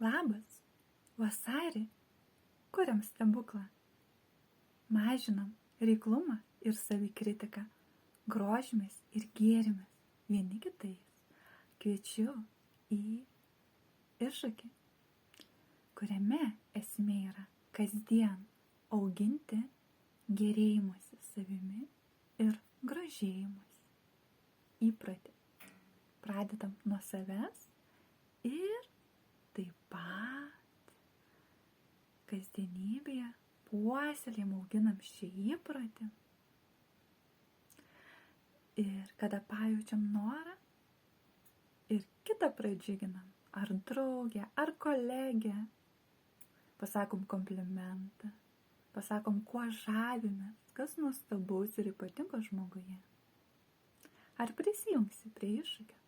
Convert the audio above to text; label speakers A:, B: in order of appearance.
A: Labas, vasarį kuriam stebuklą. Mažinam reiklumą ir savikritiką, grožimės ir gėrimės vieni kitais. Kviečiu į iššūkį, kuriame esmė yra kasdien auginti gerėjimuose savimi ir grožėjimuose. Įprotį. Pradedam nuo savęs ir taip pat kasdienybėje puoselėjam, auginam šį įprotį. Ir kada pajaučiam norą ir kitą pradžiuginam, ar draugę, ar kolegę, pasakom komplimentą, pasakom, kuo žavimės, kas nuostabaus ir ypatingo žmoguje. Ar prisijungsi prie iššūkio?